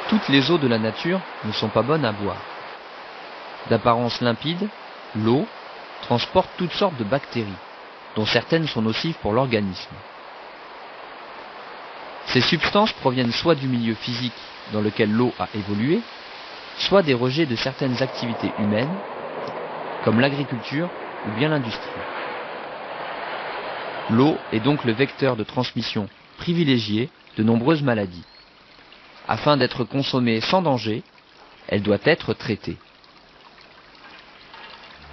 Toutes les eaux de la nature ne sont pas bonnes à boire. D'apparence limpide, l'eau transporte toutes sortes de bactéries, dont certaines sont nocives pour l'organisme. Ces substances proviennent soit du milieu physique dans lequel l'eau a évolué, soit des rejets de certaines activités humaines, comme l'agriculture ou bien l'industrie. L'eau est donc le vecteur de transmission privilégié de nombreuses maladies. Afin d'être consommée sans danger, elle doit être traitée.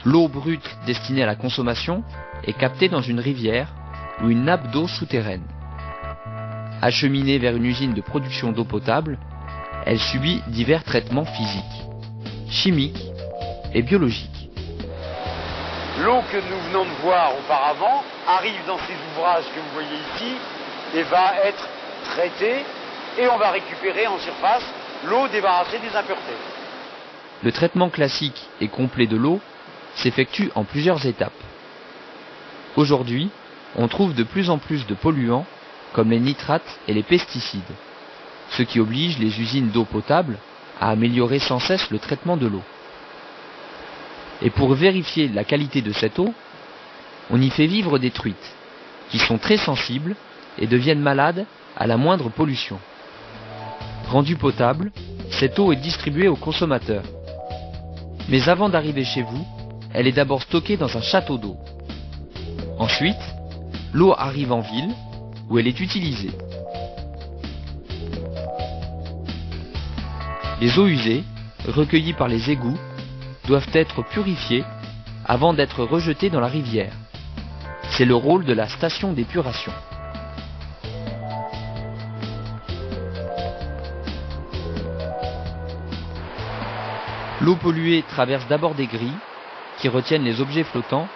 L'eau brute destinée à la consommation est captée dans une rivière ou une nappe d'eau souterraine. Acheminée vers une usine de production d'eau potable, elle subit divers traitements physiques, chimiques et biologiques. L'eau que nous venons de voir auparavant arrive dans ces ouvrages que vous voyez ici et va être traitée et on va récupérer en surface l'eau débarrassée des impuretés. Le traitement classique et complet de l'eau s'effectue en plusieurs étapes. Aujourd'hui, on trouve de plus en plus de polluants comme les nitrates et les pesticides, ce qui oblige les usines d'eau potable à améliorer sans cesse le traitement de l'eau. Et pour vérifier la qualité de cette eau, on y fait vivre des truites, qui sont très sensibles et deviennent malades à la moindre pollution. Rendue potable, cette eau est distribuée aux consommateurs. Mais avant d'arriver chez vous, elle est d'abord stockée dans un château d'eau. Ensuite, l'eau arrive en ville, où elle est utilisée. Les eaux usées, recueillies par les égouts, doivent être purifiées avant d'être rejetées dans la rivière. C'est le rôle de la station d'épuration. L'eau polluée traverse d'abord des grilles qui retiennent les objets flottants,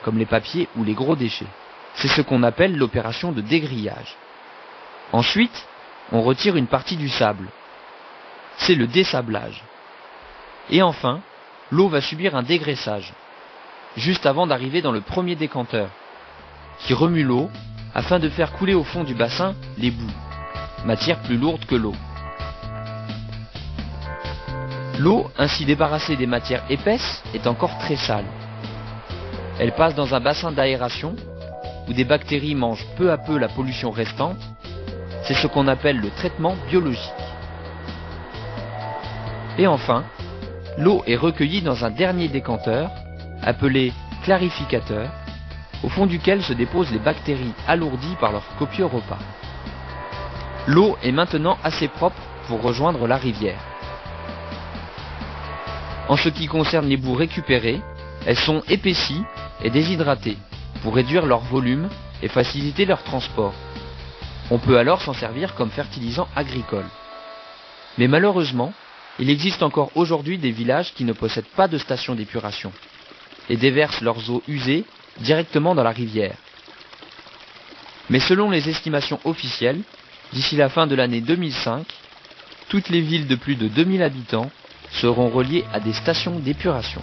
comme les papiers ou les gros déchets. C'est ce qu'on appelle l'opération de dégrillage. Ensuite, on retire une partie du sable. C'est le dessablage. Et enfin, l'eau va subir un dégraissage, juste avant d'arriver dans le premier décanteur, qui remue l'eau afin de faire couler au fond du bassin les boues, matière plus lourde que l'eau. L'eau, ainsi débarrassée des matières épaisses, est encore très sale. Elle passe dans un bassin d'aération, où des bactéries mangent peu à peu la pollution restante. C'est ce qu'on appelle le traitement biologique. Et enfin, l'eau est recueillie dans un dernier décanteur, appelé clarificateur, au fond duquel se déposent les bactéries alourdies par leur copieux repas. L'eau est maintenant assez propre pour rejoindre la rivière. En ce qui concerne les boues récupérées, elles sont épaissies et déshydratées pour réduire leur volume et faciliter leur transport. On peut alors s'en servir comme fertilisant agricole. Mais malheureusement, il existe encore aujourd'hui des villages qui ne possèdent pas de station d'épuration et déversent leurs eaux usées directement dans la rivière. Mais selon les estimations officielles, d'ici la fin de l'année 2005, toutes les villes de plus de 2000 habitants seront reliées à des stations d'épuration.